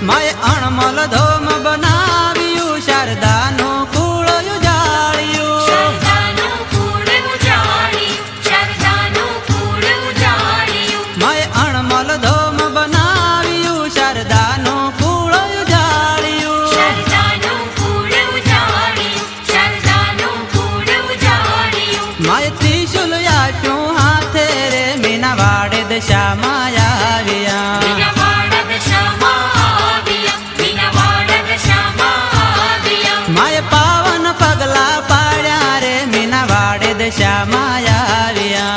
My અણમલ ધોમ બનાવ્યું શારદાનું કુળ ઉજાળ્યું my અણમલ ધોમ બનાવ્યું શારદાનું કુળ ઉજાળ્યું માય ત્રિશુલ આપ્યું હાથે રે મીના વાડે દશામાં આવ્યા માય પાવન પગલા પાડ્યા રે મીના વાડે દશામાં આવ્યા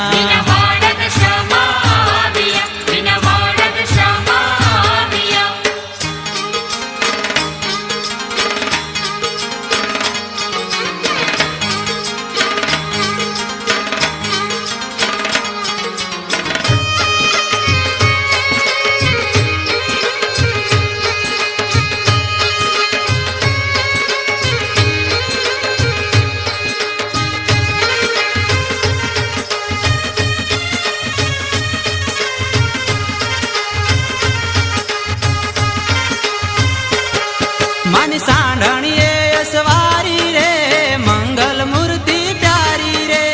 માની સાંઢણીએ અસવારી રે મંગલ મૂર્તિ પ્યારી રે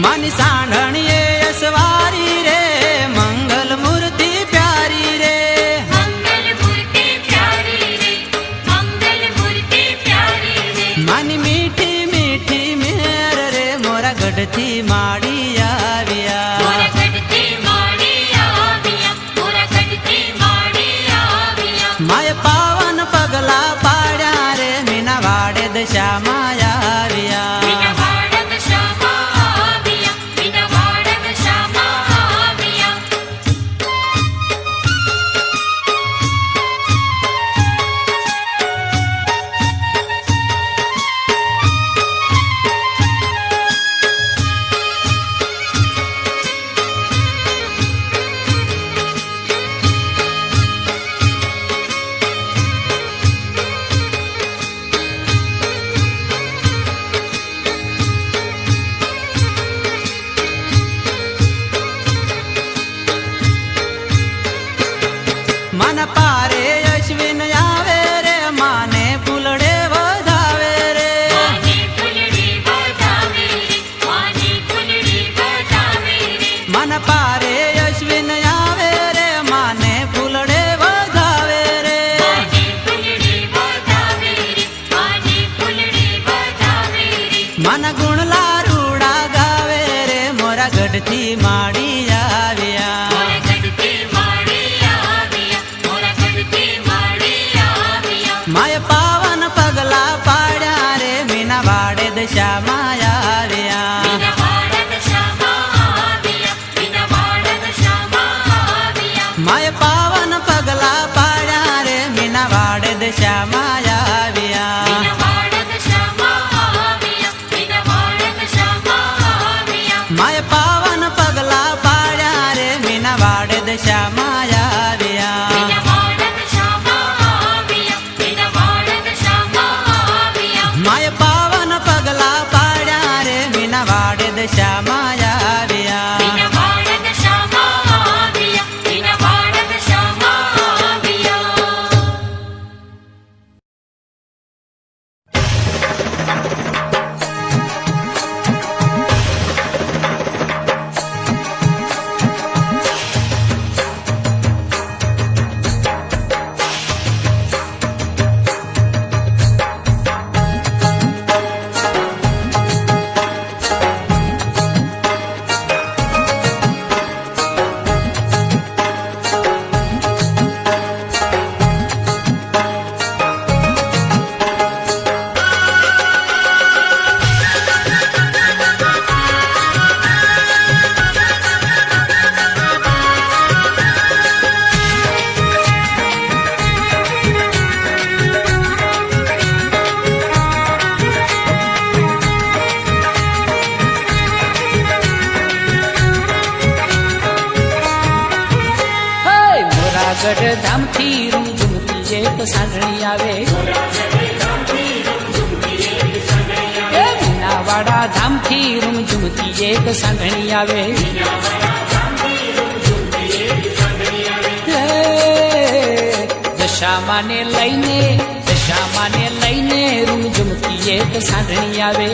માની સાંઢણીએ અસવારી રે મંગલ મૂર્તિ પ્યારી રે માની મીઠી મીઠી મેર રે મોરા ગઢથી માડી આવ્યા માય પાવન પગલા પાડ્યા રે મીના વાડે દશામાં આવ્યા મન પારે અશ્વિન આવે રે માને ફૂલડે વધાવે રે મન પારે અશ્વિન આવે રે માને ફૂલડે વધાવે રે મન ગુણલા રૂડા ગાવે રે મોરા ગઢથી માડી આવ્યા માય પાવન પગલા પાડ્યા રે મીના વાડે દશામાં આવ્યા માય પાવન પગલા પાડ્યા રે મીના વાડે દશામાં આવ્યા માય પાવન પગલા પાડ્યા રે મીના વાડે દશામાં આવ્યા માય પાવન પગલા પાડ્યા રે મીના વાડે દશામાં આવ્યા મોરાગઢ ધામથી રૂમઝુમતી એક સાંઢણી આવે, મીનાવાડા ધામથી રૂમઝુમતી એક સાંઢણી આવે, દશામાને લઈને રૂમઝુમતી એક સાંઢણી આવે,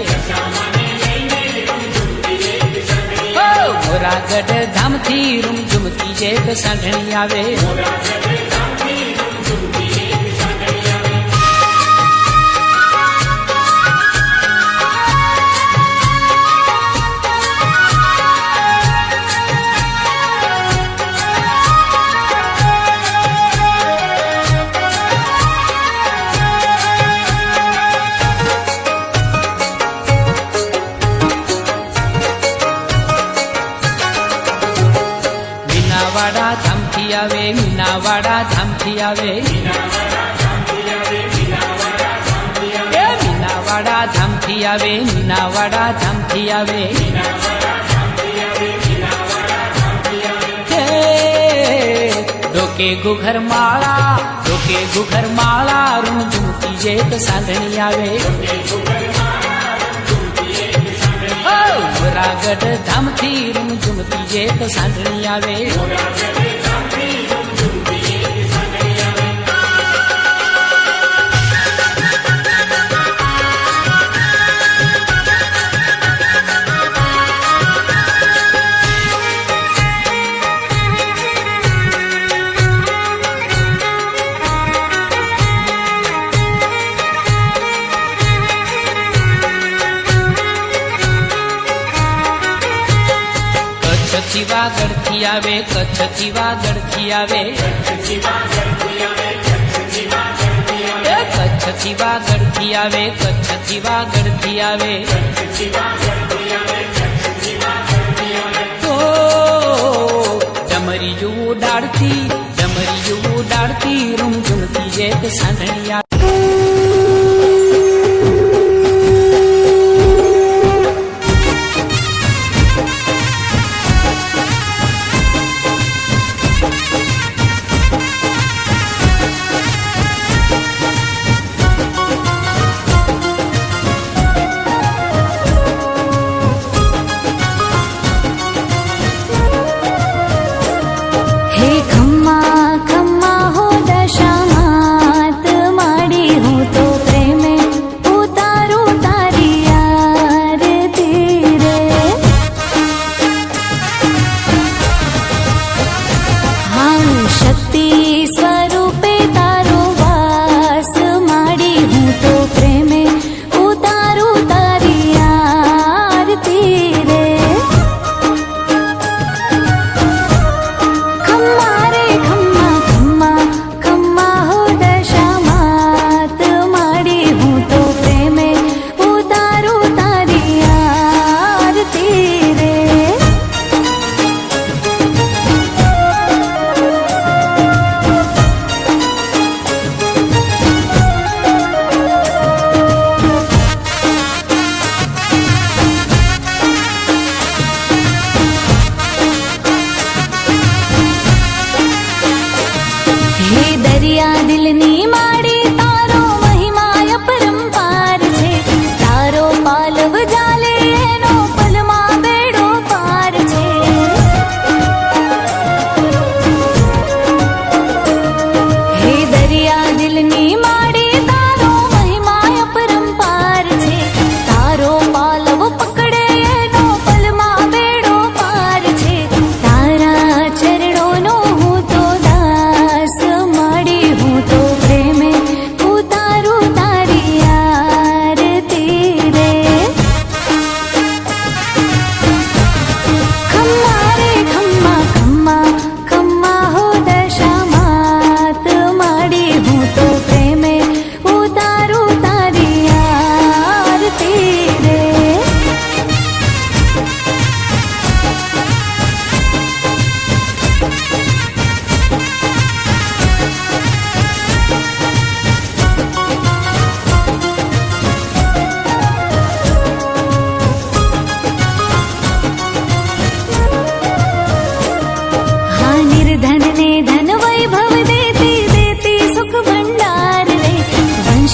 મોરાગઢ ધામથી રૂમઝુમતી એક સાંઢણી આવે. મીનાવાડા ધામથી આવે, મીનાવાડા ધામથી આવે, મીનાવાડા ધામથી આવે, મીનાવાડા ધામથી આવે, ડોકે ઘુઘર માળા રૂમઝુમતી એક સાંઢણી આવે, મોરાગઢ ધામથી રૂમઝુમતી એક સાંઢણી આવે. કચ્છથી વાગડથી આવે, કચ્છથી વાગડથી આવે, કચ્છથી વાગડથી આવે, કચ્છથી વાગડથી આવે, તો ડમરી જેવું ડાળતી રૂમઝુમતી એક સાંઢણી આવે. खम्मा हो दशा मात माड़ी हूँ तो प्रेम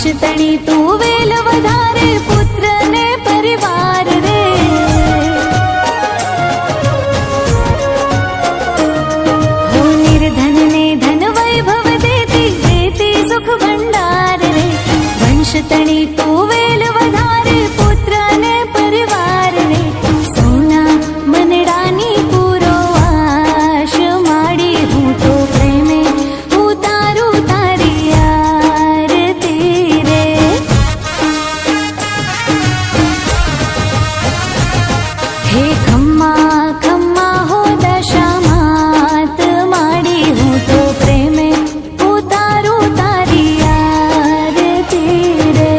વંશ તણી તું વેલ વધારે પુત્ર ને પરિવાર રે હો નિર્ધન ને ધન વૈભવ દેતી દેતી સુખ ભંડાર રે વંશ તણી તું વેલ વધારે પુત્ર ને પરિવાર રે સોના મનડાની પૂરો આશ માડી હું તો પ્રેમે ઉતારું તારી આરતી રે હે ખમ્મા ખમ્મા હો દશા માત માડી હું તો પ્રેમે ઉતારું તારી આરતી રે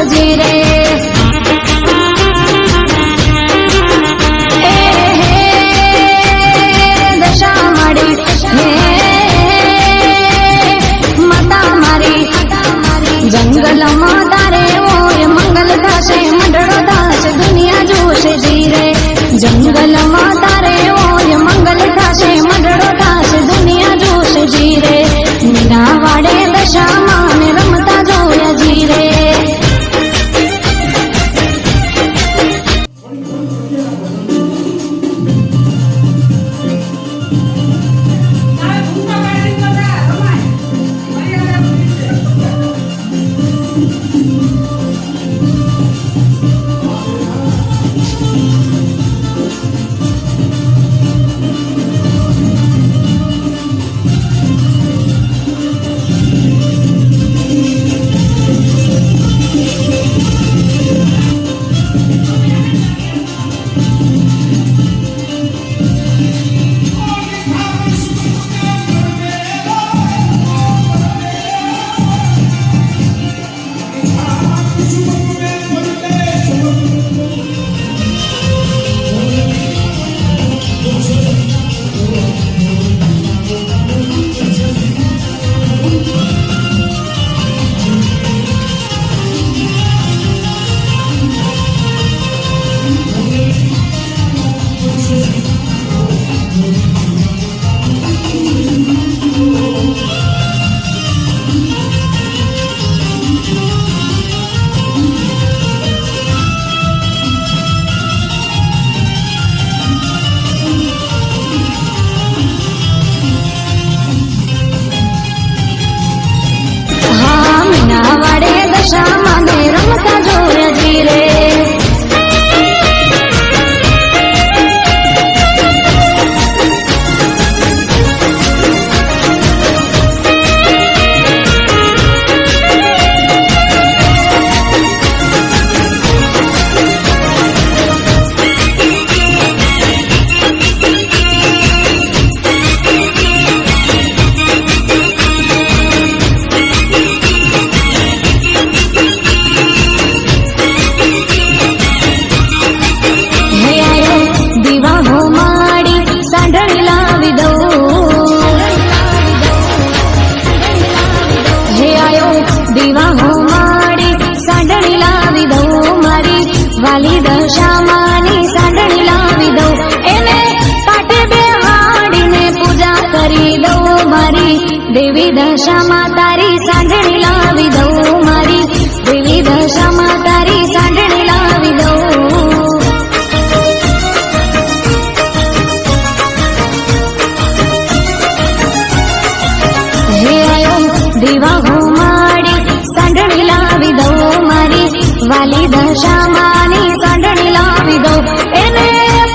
જી રે દશા માડી માતા મારી જંગલમાં તારે હોય મંગલ થશે મંડળો થશે દુનિયા જોશે જી રે જંગલમાં તારે હોય મંગલ થશે મંડળો થશે દુનિયા જોશે જી રે મીરા વાડે દશામાં રમતા જોયા જી રે દશામાની સાંડણી લાવી દઉં, એને કાંઠે બેહાડીને પૂજા કરી દઉં. મારી દેવી દશામાં તારી સાંડણી લાવી દઉં, મારી દેવી દશામાં તારી સાંડણી લાવી દઉં. હે આયો દીવા ઘુમાડી સાંડણી લાવી દઉં, મારી વાલી દશામાની સાંડણી લાવી દઉં, એને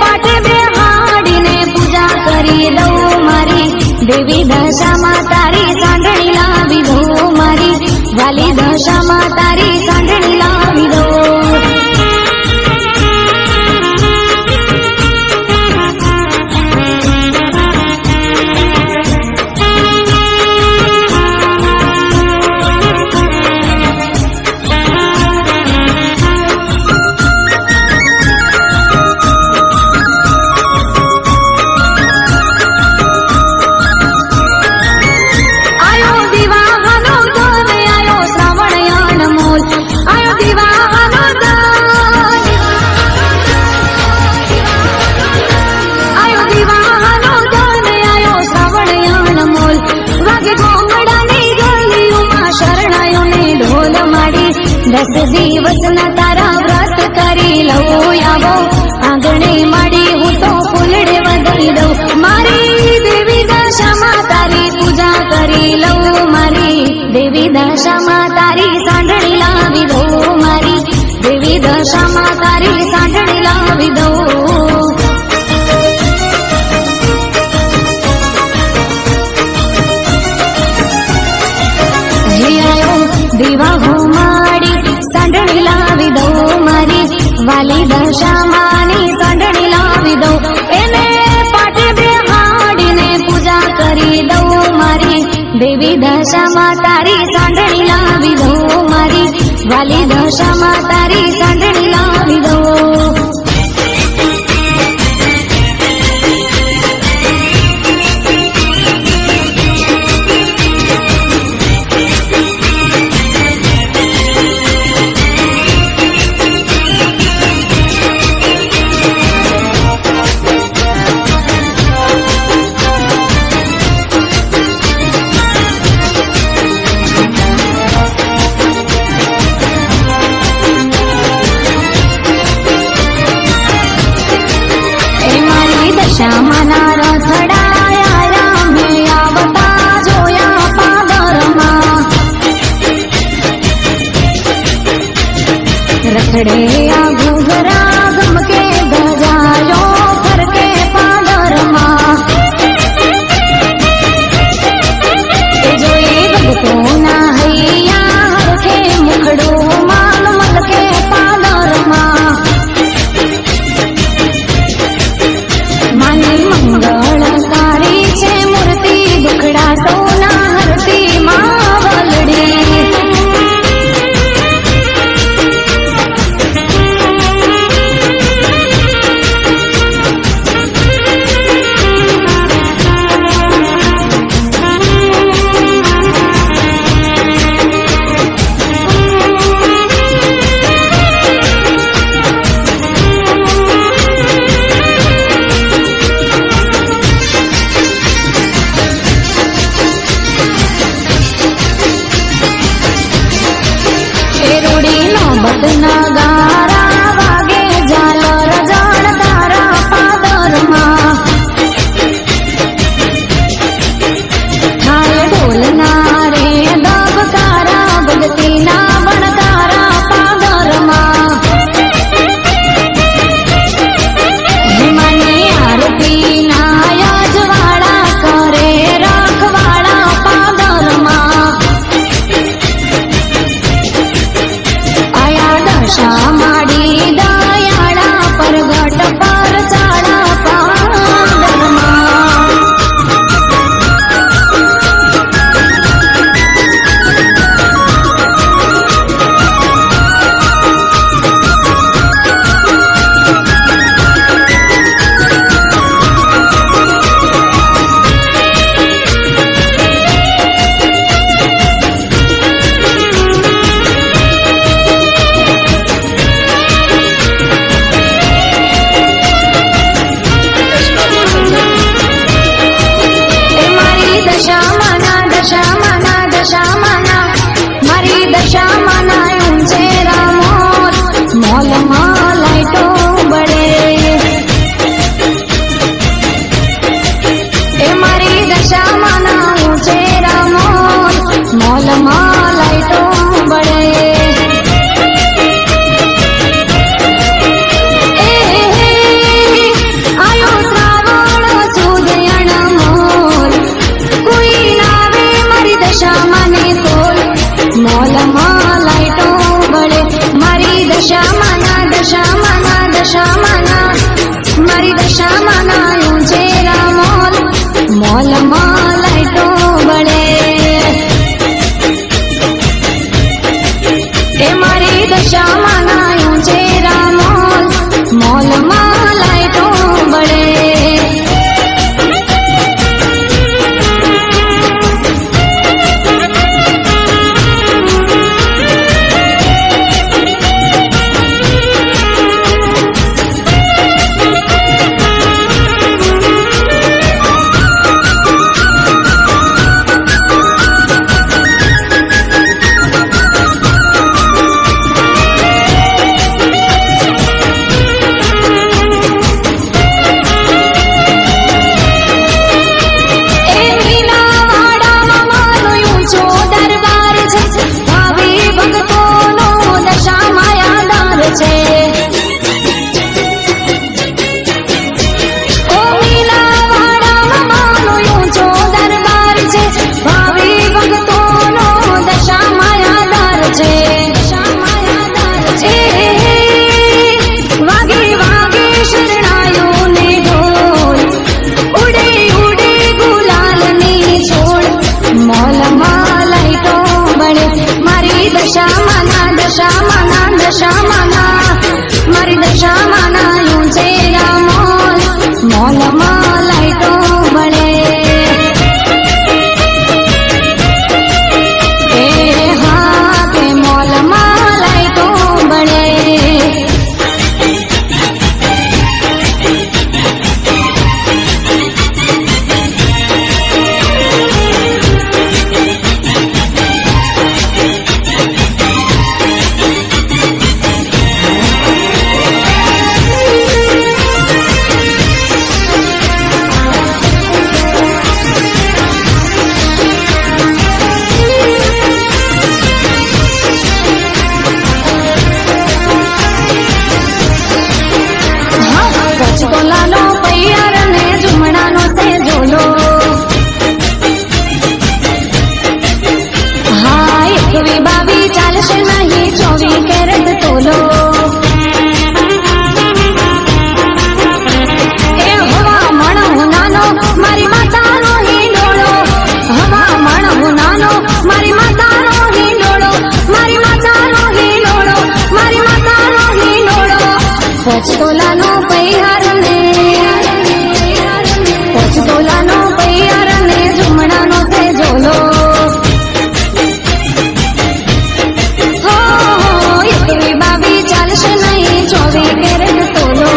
પાઠે બેહાડીને પૂજા કરી દઉં. મારી દેવી દશામાં તારી સાંડણી લાવી દઉં, મારી વાલી દશામાં તારી સાંડણી લાવી દઉં. દસ દિવસના તારા વ્રત કરી લઉં, આવો આંગણે માડી હું તો ફૂલડે વધારી દઉં. મારી દેવી દશામાં તારી પૂજા કરી લઉં, મારી દેવી દશામાં તારી સાંડણી લાવી દઉં, મારી દેવી દશામાં તારી સાંડણી લાવી દઉં. દીવા ઘુમાડી સાંડણી લાવી દઉં, મારી વાલી દશામાની સાંડણી લાવી દઉં, એને પાઠે બેહાડીને પૂજા કરી દઉં. મારી દેવી દશામાં તારી સાંડણી લાવી દઉં, મારી વાલી દશામાં તારી સાંડણી લાવી દઉં. દશામાના રથડાયા રામે આવતા જોયા પાદરમાં, રથડે આ ઘૂઘરા ગમકે ગજાયો ફરકે પાદરમાં. એ જોઈ ભક્તોના હૈયા હરખે મુખડું માલ મલકે પાદરમાં. મંગળકારી છે મૂર્તિ દુખડા સૌના હરતી માં વલડી. બદના ગારા વાગે ઝાલર જાણ તારા પાદરમાં, થાય ઢોલના રે દબકારા ભગતીના વણકારા પાદરમાં. હિમાની આરતી ના યજવાળા કરે રાખવાળા પાદરમાં. દશા માડી દયાળા પરગટ પર ચાળા પાદરમાં. દશામાના મારી દશામાના ઊંચેરા મોલ મોલમાં લાઈટો બળે એ મારી દશામાના ઊંચેરા મોલ મોલમાં લાઈટો બળે દશામાના મારી દશામાના ઊંચેરા મોલ મોલમાં લાઈટો બળે એ હા તે મોલમાં લાઈટો બળે તોલાનો પૈયાર ને ઝુમડાનો સે ઝોલો હા 21-22 ચાલશે નહીં 24 કેરેટ તોલો એ હવા મણો નાનો મારી માતાનો હિંડોળો હવા મણો નાનો મારી માતાનો હિંડોળો મારી માતાનો હિંડોળો મારી માતાનો હિંડોળો 5 તોલાનો પૈયાર તોલાનો પૈયાર ને ઝુમડાનો સે ઝોલો હો 21-22 ચાલશે નહીં 24 કેરેટ તોલો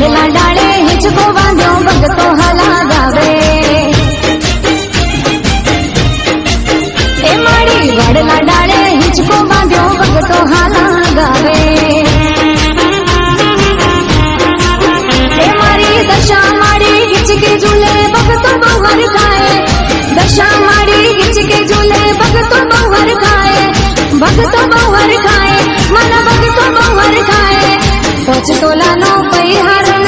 વડલા ડાળે હિંચકો બાંધ્યો ભગતો હાલા ગાવે એ મારી વડલા ડાળે હિંચકો બાંધ્યો ભગતો હાલા ગાવે એ મારી દશા માડી હિંચકે ઝૂલે ભગતો બહર ખાય દશા માડી હિંચકે ઝૂલે ભગતો બહર ખાય ભગતો બહર ખાય મન ભગતો બહર ખાય 5 તોલાનો પૈહાર